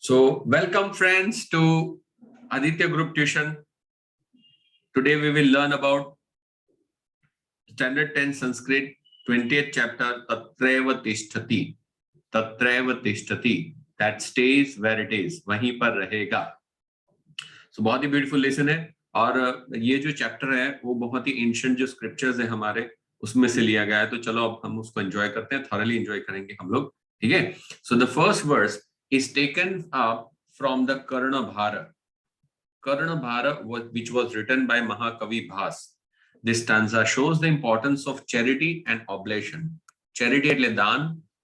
So, welcome friends to Aditya Group Tuition. Today we will learn about Standard 10 Sanskrit 20th chapter Tatraiva Tishtati. Tatraiva Tishtati. That stays where it is. वहीं पर रहेगा. So बहुत ही beautiful lesson है और ये जो chapter है वो बहुत ही एंशिएंट जो स्क्रिप्चर्स है हमारे उसमें से लिया गया है. तो चलो अब हम उसको एंजॉय करते हैं. थॉरली एंजॉय करेंगे हम लोग. ठीक है. So the first verse is taken up from the Karnabhara. Karnabhara, which was written by Mahakavi Bhas. This stanza shows the importance of charity and oblation. Charity એટલે દાન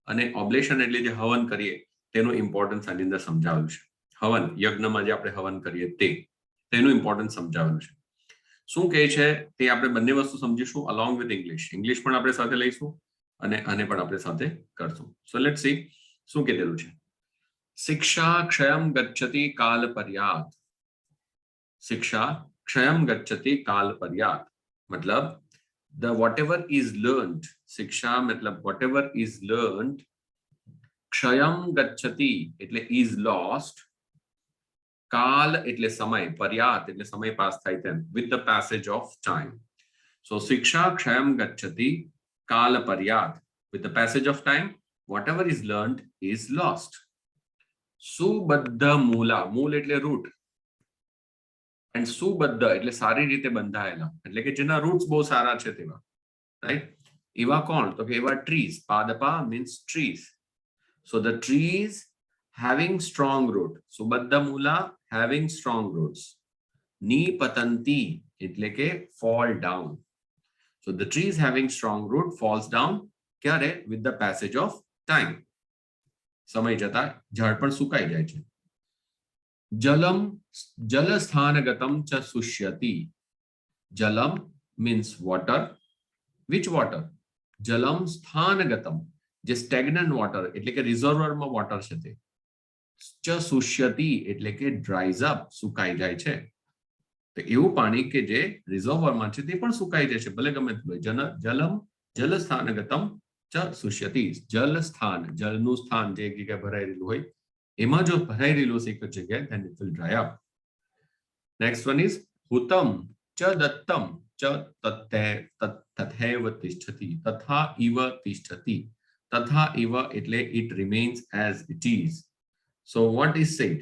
અને oblation એટલે જે હવન કરીએ તેનું ઇમ્પોર્ટન્સ આની અંદર સમજાવેલું છે. હવન યજ્ઞમાં જે આપણે હવન કરીએ તેનું ઇમ્પોર્ટન્સ સમજાવેલું છે. શું કહે છે તે આપણે બંને વસ્તુ સમજીશું along with English. English પણ આપણે સાથે લઈશું અને આને પણ આપણે સાથે કરશું. So let's see શું કહેલું છે. शिक्षा क्षयम गच्छति काल पर्यात. शिक्षा क्षयम गच्छति काल पर्यात मतलब the whatever is learned. शिक्षा मतलब whatever is learned. क्षयम गच्छति એટલે is lost. काल એટલે समय. पर्यात એટલે समय પાસ થાય તેમ. with the passage of time. So शिक्षा क्षयम गच्छति काल पर्यात. with the passage of time whatever is learned is lost. સુબદ્ધ મૂલા. મૂલ એટલે રૂટ એન્ડ સુબદ્ધ એટલે સારી રીતે બંધાયેલા એટલે કે જેના રૂટ્સ બહુ સારા છે તેવા. રાઈટ. એવા કોણ? તો કે એવા ટ્રીઝ. પાદપા means trees. So the trees having strong root. સુબદ્ધ મૂલા having strong roots. નિપતંતી એટલે કે fall down. So the trees having strong root falls down ક્યારે? with the passage of time. समय जता झाड़ पर सुकाई जाए छे. जलम जल स्थानगतम च शुष्यति. जलम means water. which water? Jalam स्थानगतम J stagnant water એટલે કે રિઝર્વોયર માં વોટર છે તે. ચ શુષ્યતિ એટલે કે dries up સુકાઈ જાય છે. તો એવું પાણી કે જે રિઝર્વોયર માં છે તે પણ સુકાઈ જાય છે ભલે ગમે તેટલું. જલમ જલ સ્થાનગતમ શુષ્યતિ. જલ સ્થાન જલનું સ્થાન જે એક જગ્યાએ ભરાઈ રહેલું હોય એમાં જો ભરાઈ રહેલું છે એક જ જગ્યાએ then it will dry up. Next one is હુતમ ચ દત્તમ ચ તથૈવ તિષ્ઠતિ. તથા ઇવ તિષ્ઠતિ. તથા ઇવ એટલે it remains as it is. So what is said?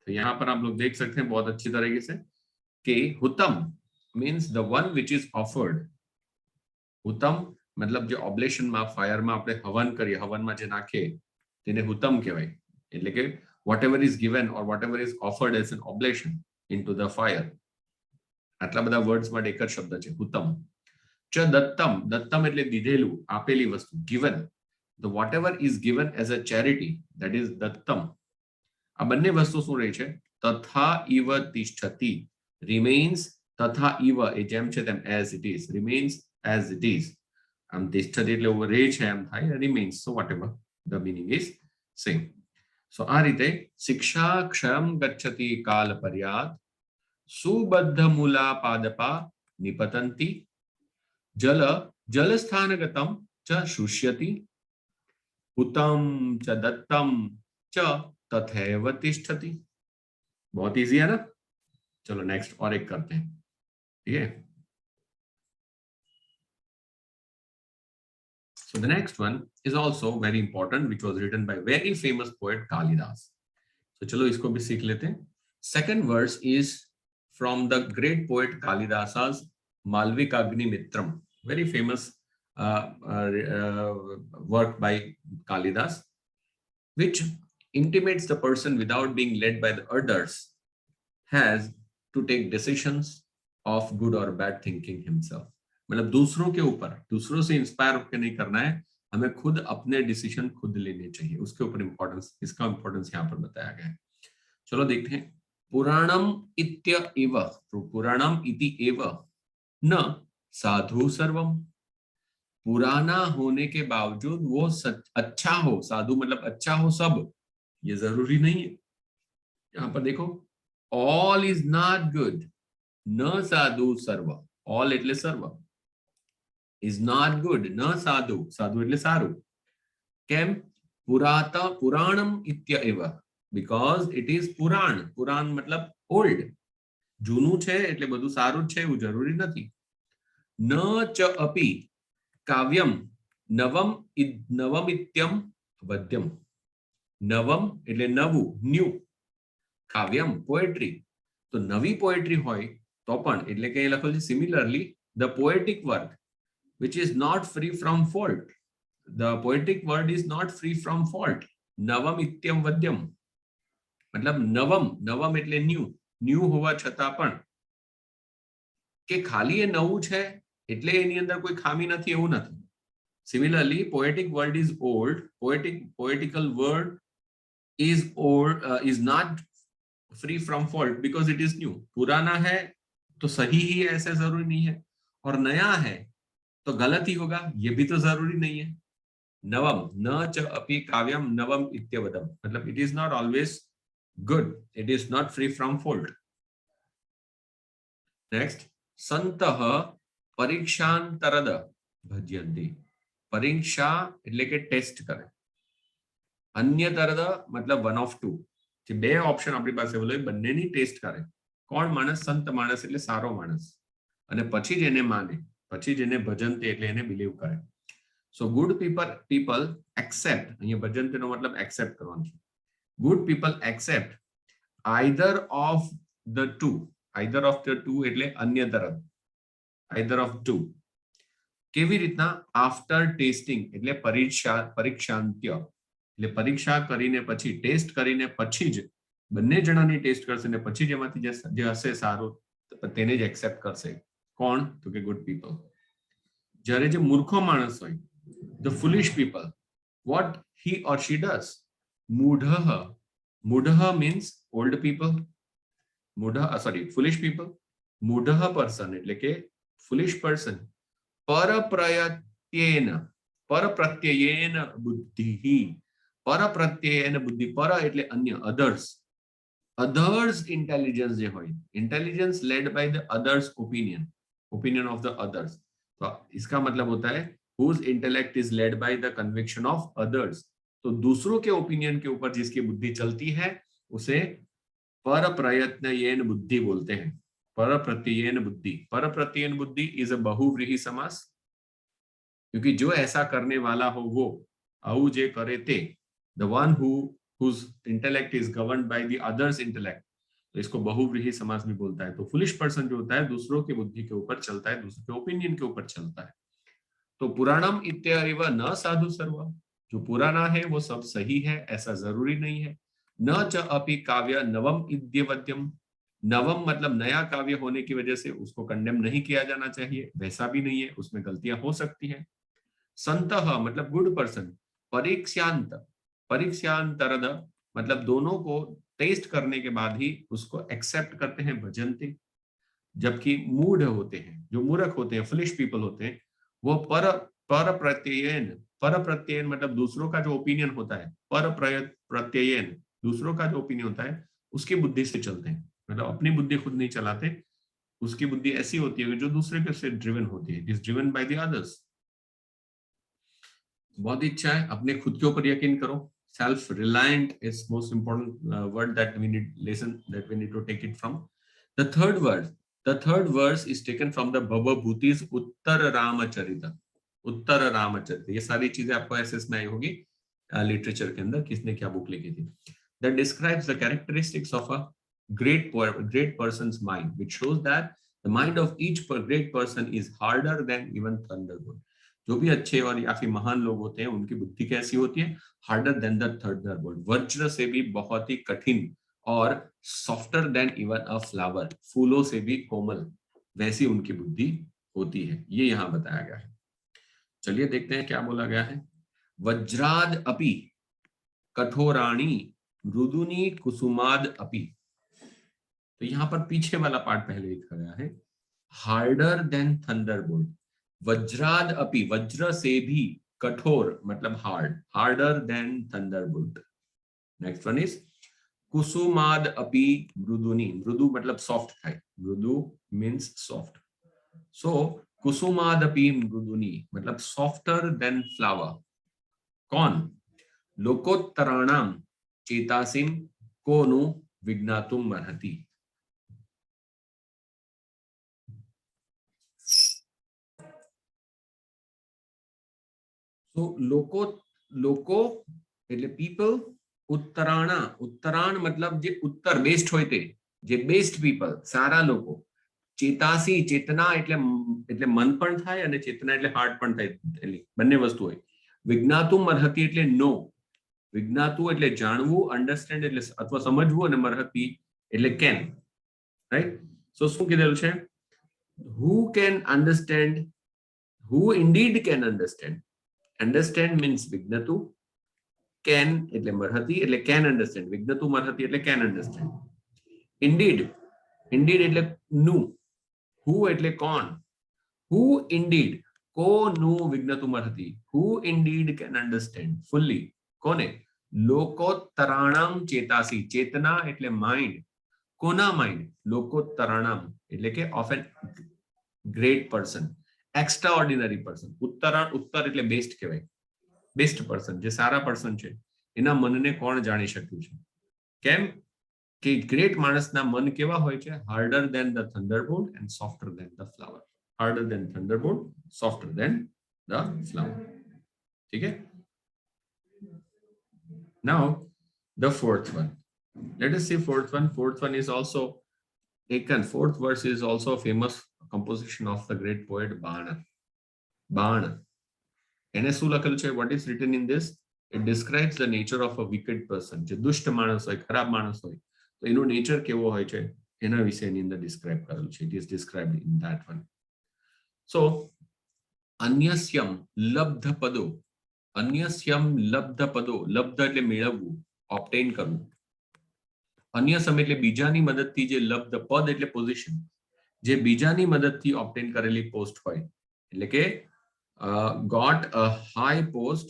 तो यहाँ पर आप लोग देख सकते हैं बहुत अच्छी तरीके से कि हुतम means the one which is offered. હુતમ मतलब जो ऑब्लेशन में फायर में આપણે હવન કરીએ હવનમાં જે નાખીએ તેને હુતમ કહેવાય. એટલે કે whatever is given or whatever is offered as an oblation into the fire. આટલા બધા વર્ડ્સ માટે એક જ શબ્દ છે હુતમ. ચ દત્તમ. દત્તમ એટલે દીધેલું આપેલી વસ્તુ. given. the whatever is given as a charity that is દત્તમ. આ બંને વસ્તુ શું રહી છે? તથા ઇવ તિષ્ઠતિ. remains. તથા ઇવ એ જેમ છે તેમ as it is. remains as it is. આમ તિષ્ઠતિ એટલે રહે છે એમ થાય. remains. so whatever the meaning is same. so આ રીતે શિક્ષા ક્ષયમ ગચ્છતિ કાલ પર્યાત. સુબદ્ધ મૂલા પાદપા નિપતંતિ. જલ જલસ્થાનગતમ ચ શુષ્યતિ. હુતમ ચ દત્તમ ચ તથૈવ तिष्ठति. बहुत इजी है ना. चलो नेक्स्ट और एक करते हैं. ठीक है. So the next one is also very important, which was written by very famous poet Kalidas. So chalo isko bhi seekh lete hain. Second verse is from the great poet Kalidasa's Malvikagnimitram. Very famous work by Kalidas, which intimates the person without being led by the others has to take decisions of good or bad thinking himself. मतलब दूसरों के ऊपर दूसरों से inspire होकर नहीं करना है. हमें खुद अपने डिसीजन खुद लेने चाहिए. उसके ऊपर इंपॉर्टेंस इसका इंपॉर्टेंस यहाँ पर बताया गया है. चलो देखते हैं. पुराणम इत्य एव. पुराणम इति एव न साधु सर्वम. पुराना होने के बावजूद वो अच्छा हो. साधु मतलब अच्छा हो सब. ये जरूरी नहीं है. यहाँ पर देखो all is not good. न साधु सर्व. all એટલે સર્વ. is not good. ન સાધુ. સાધુ એટલે સારું. કેમ? પુરાણમ ઇત્ય એવ. because it is પુરાણ. પુરાણ મતલબ ઓલ્ડ, જૂનું છે એટલે બધું સારું જ છે એવું જરૂરી નથી. ન ચ અપી કાવ્યમ નવમ નવમિત્યમ વદ્યમ. નવમ એટલે નવું, ન્યુ. કાવ્યમ પોએટ્રી, તો નવી પોએટ્રી હોય તો પણ, એટલે કે લખેલું છે similarly the poetic work which is not free from fault. The poetic word is not free from fault. નવમ ઇત્યમ વદ્યમ મતલબ નવમ, નવમ એટલે ન્યુ, ન્યુ હોવા છતાં પણ કે ખાલી એ નવું છે એટલે એની અંદર કોઈ ખામી નથી એવું નથી. Similarly, poetic word is old. Poetical word is old, is not free from fault because it is new. पुराना है तो सही ही है ऐसा जरूरी नहीं है, और नया है तो गलत ही होगा ये भी तो जरूरी नहीं है. नवम न च अपि काव्यम नवम इत्यवदम मतलब it is not always good, it is not free from fault. Next, संतः परीक्षांतरद भज्यन्ति. परीक्षा એટલે કે ટેસ્ટ કરે. अन्यतरद मतलब वन ऑफ टू. જે બે ઓપ્શન આપણી પાસે હોય બંનેની ટેસ્ટ કરે. કોણ માણસ? સંત માણસ એટલે સારો માણસ, અને પછી જ એને માને, પછી જ એને ભજનતે એટલે એને બિલીવ કરે. સો ગુડ people accept, અહીંયા ભજનતેનો મતલબ એક્સેપ્ટ કરવાનો છે. Good people accept either of the two. either of the two એટલે अन्यतरद, either of two. કેવી રીતના? after tasting એટલે પરીક્ષાંત્ય એટલે પરીક્ષા કરીને પછી, ટેસ્ટ કરીને પછી જ બંને જણાની ટેસ્ટ કરશે ને પછી જ એમાંથી જે હશે સારું તેને જ એક્સેપ્ટ કરશે. કોણ? તો કે ગુડ પીપલ. જ્યારે જે મૂર્ખો માણસ હોય, the ફુલિશ people, what he or she does, મૂઢઃ. મૂઢઃ means old people. foolish people. મૂઢઃ person એટલે કે foolish person. પરપ્રત્યયેન બુદ્ધિ. પરપ્રત્યયેન બુદ્ધિ, પર એટલે अन्य, others intelligence જે હોય, intelligence led by the others opinion of the others. तो इसका मतलब होता है whose intellect is led by the conviction of others. तो दूसरों के ओपिनियन के ऊपर जिसकी बुद्धि चलती है उसे परप्रयत्नयेन बुद्धि बोलते हैं. परप्रत्ययेन बुद्धि. परप्रत्ययेन बुद्धि इज अ बहुव्रीहि समास, क्योंकि जो ऐसा करने वाला हो वो, आउ जे करे ते, the one whose intellect is governed by the others intellect, तो इसको बहुव्रीहि समास भी बोलता है. तो फुलिश पर्सन जो होता है दूसरों की बुद्धि के ऊपर चलता है, दूसरों के ओपिनियन के ऊपर चलता है. तो पुराणम इत्येव न साधु सर्व. जो पुराना है वो सब सही है ऐसा जरूरी नहीं है. न च अपि काव्य नवम इद्यवद्यम. नवम मतलब नया काव्य होने की वजह से उसको कंडेम नहीं किया जाना चाहिए, वैसा भी नहीं है, उसमें गलतियां हो सकती हैं. संतः मतलब गुड पर्सन. परीक्षांतरद मतलब दोनों को टेस्ट करने के बाद ही उसको एक्सेप्ट करते हैं, भजनते. जबकि मूढ़ होते हैं, जो मूर्ख होते हैं, फुलिश पीपल होते हैं, वो परप्रत्ययन मतलब दूसरों का जो ओपिनियन होता है, परप्रत्ययन दूसरों का जो ओपिनियन होता है उसकी बुद्धि से चलते हैं. मतलब अपनी बुद्धि खुद नहीं चलाते, उसकी बुद्धि ऐसी होती है जो दूसरे के से ड्रिवन होती है, is driven by the others. बहुत इच्छा है, अपने खुद के ऊपर यकीन करो. Self reliant is most important word that we need lesson, that we need to take it from. The third verse is taken from the Bhavabhuti's Uttar Ramcharit. Uttar Ramcharit, ये सारी चीजें आपको एसएस में आई होगी लिटरेचर के अंदर, किसने क्या बुक लिखी थी. That describes the characteristics of a great person's mind, which shows that the mind of each great person is harder than even thunderbolt. जो भी अच्छे और या फिर महान लोग होते हैं उनकी बुद्धि कैसी होती है? harder than the thunderbolt. वज्र से भी बहुत ही कठिन, और softer than even a flower, फूलों से भी कोमल, वैसी उनकी बुद्धि होती है. ये यहाँ बताया गया है. चलिए देखते हैं क्या बोला गया है. वज्राद अपि कठोराणी मृदुनी कुसुमाद अपि. तो यहाँ पर पीछे वाला पार्ट पहले लिखा गया है, हार्डर देन थंडरबोल्ट. वज्राद अपि, वज्र से भी कठोर मतलब hard, harder than thunderbolt. Next one is कुसुमाद अपि मृदुनी. मृदु मतलब सॉफ्ट है, मृदु मीन्स सॉफ्ट. सो कुसुमाद अपि मृदुनी मतलब सॉफ्टर देन फ्लावर. कौन? लोकोत्तराणाम चेतासिम કોનું વિજ્ઞાતુમ મર્હતિ. તો લોકો એટલે પીપલ. ઉત્તરાણા, ઉત્તરાણ મતલબ જે ઉત્તર બેસ્ટ હોય તે, જે બેસ્ટ પીપલ, સારા લોકો. ચેતાસી, ચેતના એટલે મન પણ થાય અને ચેતના એટલે હાર્ટ પણ થાય, એટલે બંને વસ્તુ હોય. વિજ્ઞાતુમ મર્હતિ એટલે નો. વિજ્ઞાતુ એટલે જાણવું, અન્ડરસ્ટેન્ડ એટલે અથવા સમજવું, અને મર્હતિ એટલે કેન. રાઈટ? સો શું કીધેલું છે? Who can understand, who indeed can understand. Understand means વિજ્ઞાતુ, કેન એટલે મર્હતિ એટલે કેન અન્ડરસ્ટેન્ડ, વિજ્ઞાતુ મર્હતિ એટલે કેન અન્ડરસ્ટેન્ડ. ઇન્ડીડ, ઇન્ડીડ એટલે નું, હુ એટલે કોણ. હુ ઇન્ડીડ, કોનું વિજ્ઞાતુ મર્હતિ, હુ ઇન્ડીડ કેન અન્ડરસ્ટેન્ડ ફુલ્લી. કોને? લોકોત્તરાણામ ચેતાસી, ચેતના એટલે માઇન્ડ. કોના માઇન્ડ? લોકોત્તરાણામ એટલે કે of an great person, extraordinary person. ઉત્તરાણ, ઉત્તર એટલે બેસ્ટ કહેવાય, બેસ્ટ પર્સન, જે સારા પર્સન છે એના મનને કોણ જાણી શક્યું છે? કેમ કે ગ્રેટ માણસના મન કેવા હોય છે? Harder than the thunderbolt and softer than the flower. Harder than thunderbolt, softer than the flower. ઠીક है? Now the fourth one. Let us see fourth one. Fourth one is also taken. Fourth verse is also a famous composition of the great poet Bana. Bana. એને શું લખેલું છે? What is written in this? It describes the nature of a wicked person. જે દુષ્ટ માણસ હોય, ખરાબ માણસ હોય, તો એનું નેચર કેવો હોય છે એના વિશે એની અંદર ડિસ્ક્રાઇબ કરેલું છે. It is described in that one. So અન્યસ્યમ લબ્ધ પદો, અન્યસ્યમ લબ્ધ પદો, લબ્ધ એટલે મેળવવું, ઓબ્ટેન કરવું. અન્યસમ એટલે બીજાની મદદથી જે લબ્ધ, પદ એટલે પોઝિશન, જે બીજાની મદદથી ઓબ્ટેન કરેલી પોસ્ટ હોય. એટલે કે got a high post,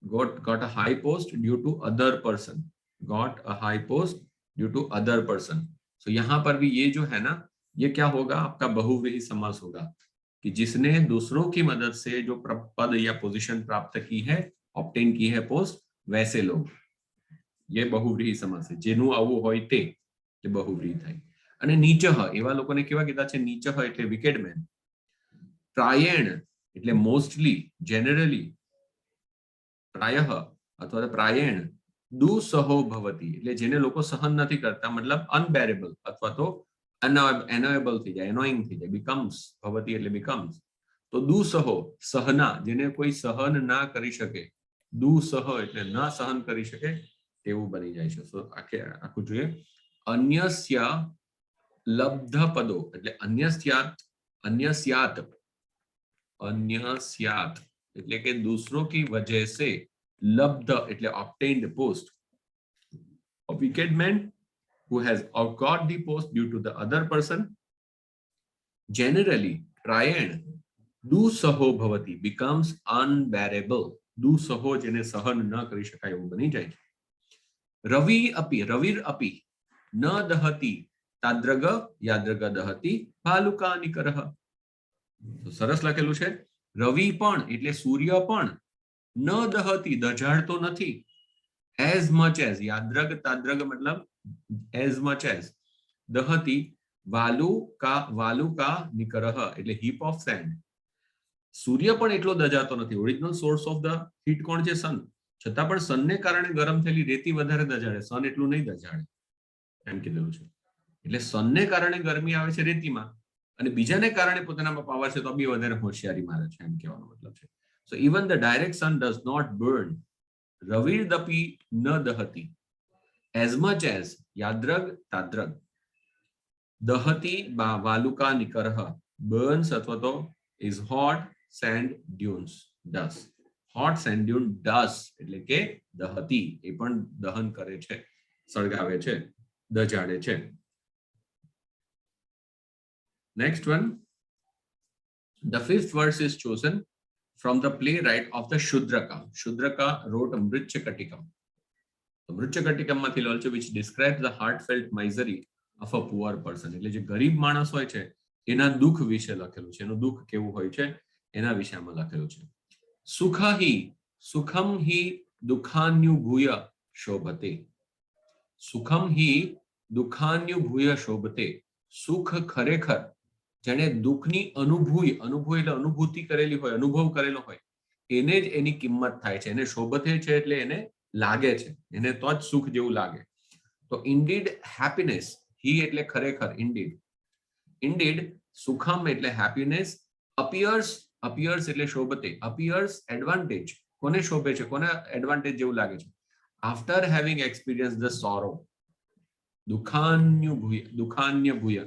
got a high post due to other person, got a high post due to other person. So यहाँ पर भी ये जो है ना, ये क्या होगा? आपका बहुव्रीहि समास होगा कि जिसने दूसरों की मदद से जो पद या पोजीशन प्राप्त की है, ऑब्टेन की है पोस्ट, वैसे लोग. ये बहुव्रीहि समास है. જેનું આવું હોય તે बहुव्रीहि થાય. અને નીચઃ, એવા લોકોને કેવા કીધા છે? નીચઃ એટલે વિકેડ મેન. પ્રાયેણ એટલે મોસ્ટલી, જેનરલી. પ્રાયઃ અથવા પ્રાયેણ દુઃસહો ભવતિ એટલે જેને લોકો સહન નથી કરતા, મતલબ અનબેરેબલ અથવા તો અનએબલ થઈ જાય, એનોઇંગ થઈ જાય. બીકમ્સ, ભવતિ એટલે બીકમ્સ. તો દુઃસહો, સહના, જેને કોઈ સહન ના કરી શકે. દુઃસહ એટલે ના સહન કરી શકે તેવું બની જાય છે. સો આખું જોઈએ. અન્યસ્ય લબ્ધ પદો એટલે અન્યસ્યાત, અન્યસ્યાત, अन्यस्यात એટલે કે दूसरों की वजह से, लब्ध એટલે obtained post. A wicked man who has got the post due to the other person, generally प्रायेण दुःसहो भवति becomes unbearable. दुःसहो જેને સહન ન કરી શકાય એવું બની જાય છે. રવિ અપી, રવિર અપી ન દહતિ તાદ્રગ યાદ્રગ દહતિ ભાલુકા નિકરહ. તો સરસ લખેલું છે. રવિ પણ એટલે સૂર્ય પણ, ન દહતી દજાડતો નથી, એઝ મચ એઝ, યાદ્રગ તાદ્રગ મતલબ એઝ મચ એઝ, દહતી વાલુકા નિકરહ એટલે હીપ ઓફ સેન્ડ. સૂર્ય પણ એટલો દજાતો નથી. Original source of the heat કોણ છે? સન. છતાં પણ સનને કારણે ગરમ થયેલી રેતી વધારે દજાડે, સન એટલું નહીં દજાડે એમ કીધેલું છે. એટલે સનને કારણે ગરમી આવે છે રેતીમાં, અને બીજાને કારણે પોતાનામાં પાવર છે તો બી વધારે હોશિયારી મારે છે એમ કહેવાનો મતલબ છે. So even the direct sun does not burn. રવિર દપી ન દહતી એઝ મચ એઝ યાદ્રગ તાદ્રગ. દહતી વાલુકા નિકરહ બર્ન્સ અથવા તો is hot sand dunes does. Hot sand dune does એટલે કે દહતી, એ પણ દહન કરે છે, સળગાવે છે, દજાડે છે. Next one, the fifth verse is chosen from the playwright of the Shudraka. Shudraka wrote Mritchakatikam. The Mritchakatikam માંથી લો છે, which describes the heartfelt misery of a poor person. એટલે જે ગરીબ માણસ હોય છે એના દુઃખ વિશે લખેલું છે, એનું દુઃખ કેવું હોય છે એના વિશે આમાં લખેલું છે. સુખા હિ સુખમ હિ દુઃખાન્યુભૂય શોભતે. સુખમ હિ દુખાન્યુભૂય શોભતે. સુખ ખરેખર જેને દુઃખની અનુભૂય, અનુભૂય એટલે અનુભૂતિ કરેલી હોય, અનુભવ કરેલો હોય, એને જ એની કિંમત થાય છે. એને શોભતે છે એટલે એને લાગે છે, એને તો જ સુખ જેવું લાગે. તો ઇન્ડીડ હેપીનેસ, હી એટલે ખરેખર, ઇન્ડીડ સુખમ એટલે હેપીનેસ, અપિયર્સ એટલે શોભતે, અપિયર્સ એડવાન્ટેજ, કોને શોભે છે, કોને એડવાન્ટેજ જેવું લાગે છે, after having experience the sorrow. દુખાન્યભૂય,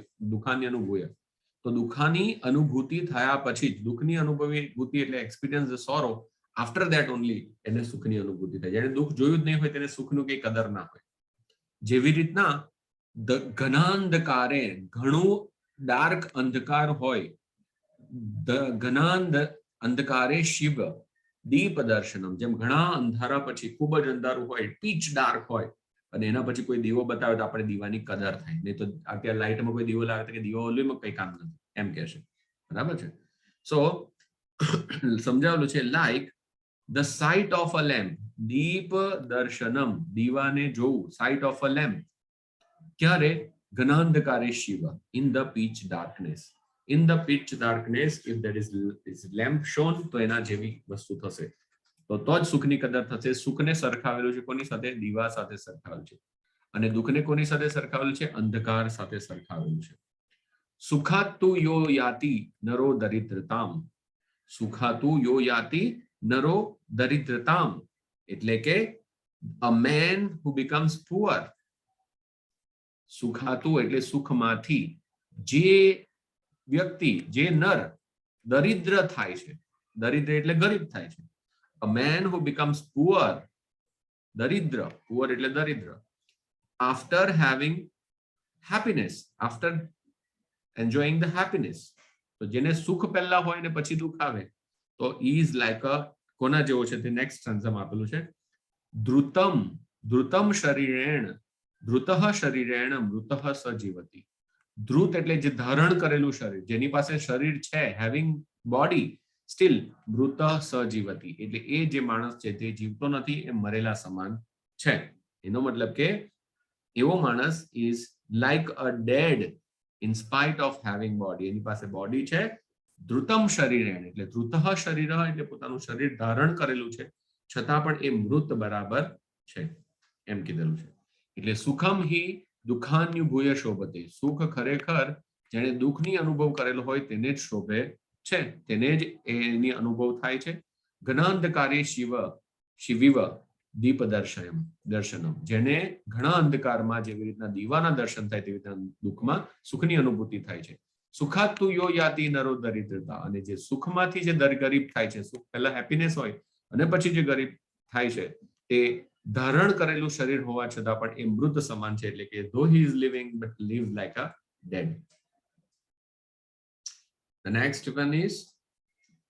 તો દુખાની અનુભૂતિ થયા પછી જ, દુઃખની અનુભૂતિ એટલે experience the sorrow, after that only એને સુખની અનુભૂતિ થાય. જેને દુઃખ જોયું જ નહીં હોય તેને સુખનું કઈ કદર ના હોય. જેવી રીતના ઘનાંધકારે, ઘણું ડાર્ક અંધકાર હોય, અંધકારે શિવ દીપ દર્શનમ, જેમ ઘણા અંધારા પછી ખૂબ જ અંધારું હોય, પીચ ડાર્ક હોય, અને એના પછી કોઈ દીવો બતાવે તો આપણે દીવાની કદર થાય. નહીં તો અત્યારે લાઇટમાં કોઈ દીવો લાગે કે દીવો ઓલીમાં કઈ કામ નથી એમ કે છે. બરાબર છે. સો સમજાવેલું છે like the sight of a lamp, દીપ દર્શનમ, દીવાને જોવું, સાઇટ ઓફ અ લેમ્પ ક્યારે, ઘનાંધકારે શિવ, in the pitch darkness, in the pitch darkness if there is lamp shone, તો એના જેવી વસ્તુ થશે. તો જ સુખની કદર થશે. સુખને સરખાવેલું છે કોની સાથે, દીવા સાથે સરખાવેલું છે. અને દુઃખને કોની સાથે સરખાવેલું છે, અંધકાર સાથે સરખાવેલું છે. સુખાતુ યો યાતિ નરો દરિદ્રતામ, સુખાતુ યો યાતિ નરો દરિદ્રતામ, એટલે કે a man who becomes poor, સુખાતું એટલે સુખમાંથી, જે વ્યક્તિ, જે નર દરિદ્ર થાય છે, દરિદ્ર એટલે ગરીબ થાય છે, a man who becomes poor, દરિદ્ર, poor એટલે દરિદ્ર, after having happiness, after enjoying the happiness, તો જેને સુખ પહેલા હોય ને પછી દુઃખ આવે, તો is like a, કોના જેવો છે તે નેક્સ્ટ સ્ટેન્ઝામાં આપેલું છે, ધૃતમ શરીરેણ, ધૃતઃ શરીરેણ મૃતઃ સજીવતી. ધ્રુત એટલે જે ધારણ કરેલું શરીર, જેની પાસે શરીર છે, હેવિંગ બોડી, સ્ટીલ મૃતઃ સજીવતી, એટલે એ જે માણસ છે તે જીવતો નથી, એ મરેલા સમાન છે. એનો મતલબ કે એવો માણસ is like a dead in spite of having body, એની પાસે બોડી છે. ધૃતમ શરીરેણ એટલે ધૃતઃ શરીર એટલે પોતાનું શરીર ધારણ કરેલું છે, છતાં પણ એ મૃત બરાબર છે એમ કીધેલું છે. એટલે સુખમ હિ દુખાન્યુભૂય શોભતે, સુખ ખરેખર જેને દુઃખની અનુભવ કરેલો હોય તેને જ શોભે છે, તેને જ એની અનુભવ થાય છે. ઘનાંધકારે શિવિવ દીપ દર્શનમ, જેને ઘણા અંધકારમાં જેવી રીતના દીવાના દર્શન થાય તેવી રીતના દુઃખમાં સુખની અનુભૂતિ થાય છે. સુખાતુ યો યાતિ નરો દરિદ્રતા, અને જે સુખમાંથી જે ગરીબ થાય છે, સુખ પહેલા હેપીનેસ હોય અને પછી જે ગરીબ થાય છે, તે ધારણ કરેલું શરીર હોવા છતાં પણ એ મૃત સમાન છે, એટલે કે though he is living but lives like a dead. The next one is,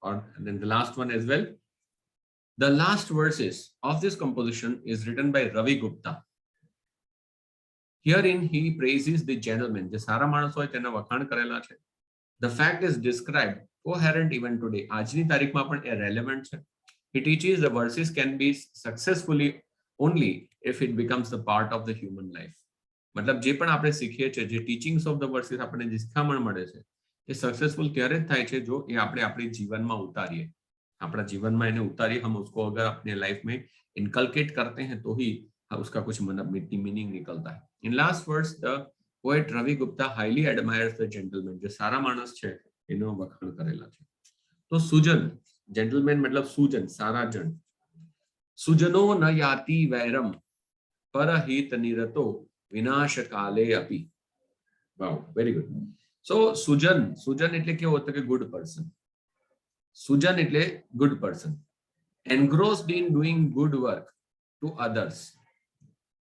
or then the last one as well, the last verses of this composition is written by Ravi Gupta. Herein he praises the gentleman, જે સારા માણસ હોય તેના વખાણ કરેલા છે. The fact is described coherent even today, આજની તારીખમાં પણ એ relevant છે. He teaches the verses can be successfully only if it becomes the part of the human life. મતલબ જે પણ આપણે શીખીએ છીએ, જે ટીચિંગ્સ ઓફ ધ વર્સિસ આપણને જે શિખામણ મળે છે, એ સક્સેસફુલ ત્યારે જ થાય છે જો એ આપણે આપણી જીવનમાં ઉતારીએ. अपना जीवन में इन्हें उतारिए, हम उसको अगर अपने लाइफ में इनकलकेट करते हैं तो ही उसका कुछ मीनिंग निकलता है. In last verse, the poet Ravi Gupta highly admires the gentleman, जो सारा मानस छे एनो वखाण करेला छे. तो सुजन, gentleman मतलब सुजन, सारा जन. सुजनो न याति वैरम परहित निरतो विनाश काले अपि. Wow, very good. So सुजन એટલે કેવો હતો કે good person. સુજન એટલે good person, engrossed in doing good work to others,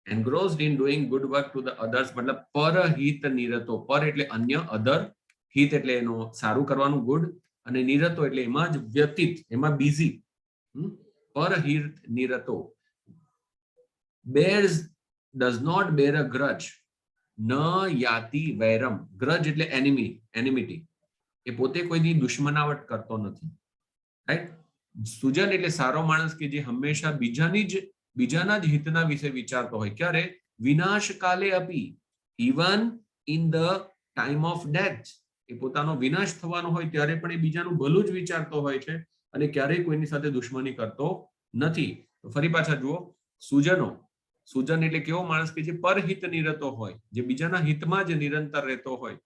engrossed in doing good work to the others, मतलब પરહિત નિરતો, પર એટલે અન્ય, other, હિત એટલે એનો સારું કરવાનું good, અને નિરતો એટલે એમાં જ વ્યતીત, એમાં busy, પરહિત નિરતો. bears, does not bear a grudge, ન યાતિ વૈરમ, grudge એટલે enmity, એ પોતે કોઈની દુશ્મનાવટ કરતો નથી, રાઈટ. સુજન એટલે સારો માણસ કે જે હંમેશા બીજાના જ હિતના વિશે વિચારતો હોય. ક્યારે? વિનાશ કાલે અપી, even in the time of death, એ પોતાનો વિનાશ થવાનો હોય ત્યારે પણ એ બીજાનું ભલું જ વિચારતો હોય છે અને ક્યારેય કોઈની સાથે દુશ્મની કરતો નથી. તો ફરી પાછા જુઓ, સુજનો, સુજન એટલે કેવો માણસ કે જે પરહિત નિરતો હોય, જે બીજાના હિતમાં જ નિરંતર રહેતો હોય.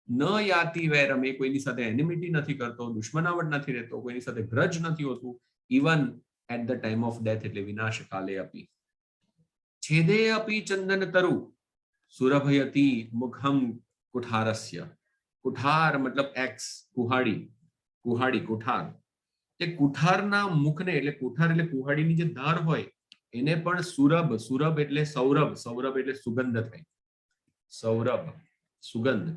ન યાતિ વૈરમ, એ કોઈની સાથે એનિમિટી નથી કરતો, દુશ્મનાવટ નથી રહેતો, કોઈની સાથે ગ્રજ નથી હોતું, even at the time of death, એટલે વિનાશ કાલે અપી. છેદે અપી ચંદન તરુ સુરભયતી મુખમ કુઠારસ્ય. કુઠાર મતલબ એક્સ, કુહાડી, કુહાડી, કુઠાર. તે કુઠારના મુખને, એટલે કુઠાર એટલે કુહાડીની જે ધાર હોય એને પણ સુરભ, સુરભ એટલે સૌરભ, સૌરભ એટલે સુગંધ થાય, સૌરભ સુગંધ.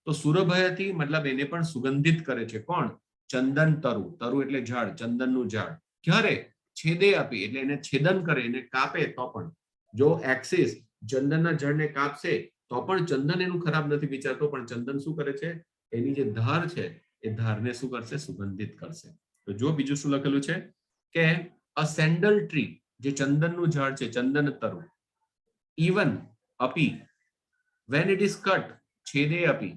તો સુરભયથી મતલબ એને પણ સુગંધિત કરે છે. કોણ? ચંદન તરુ, તરુ એટલે ઝાડ, ચંદનનું ઝાડ. ક્યારે? છેદે આપી, એટલે એને છેદન કરે, એને કાપે તો પણ. જો એક્સિસ ચંદનના ઝાડને કાપશે તો પણ ચંદન એનું ખરાબ નથી વિચારતો, પણ ચંદન શું કરે છે? એની જે ધાર છે એ ધારને શું કરશે? સુગંધિત કરશે. તો જો બીજું શું લખેલું છે કે અ સેન્ડલ ટ્રી, જે ચંદનનું ઝાડ છે, ચંદન તરુ, even અપી when it is cut, છેદે અપી,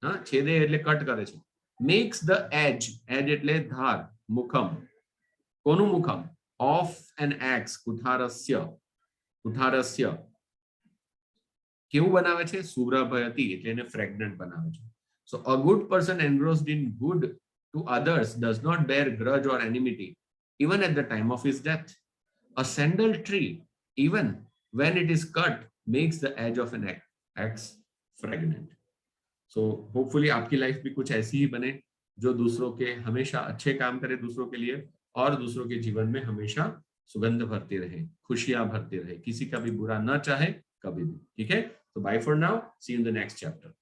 હા, છેદે એટલે કટ કરે છે, makes the edge, edge એટલે ધાર, મુખમ, કોનું મુખમ? of an axe, કુઠારસ્ય, કુઠારસ્ય કેવું બનાવે છે? સુરભયતી, એટલે એને ફ્રેગ્નન્ટ બનાવે છે. So a good person engrossed in good to others does not bear grudge or enmity even at the time of his death. A sandal tree, even when it is cut, makes the edge of an axe fragrant. So hopefully आपकी life भी कुछ ऐसी ही बने जो दूसरों के हमेशा अच्छे काम करे दूसरों के लिए, और दूसरों के जीवन में हमेशा सुगंध भरती रहे, खुशियां भरती रहे, किसी का भी बुरा न चाहे कभी भी. ठीक है? तो bye for now, see you in the next chapter.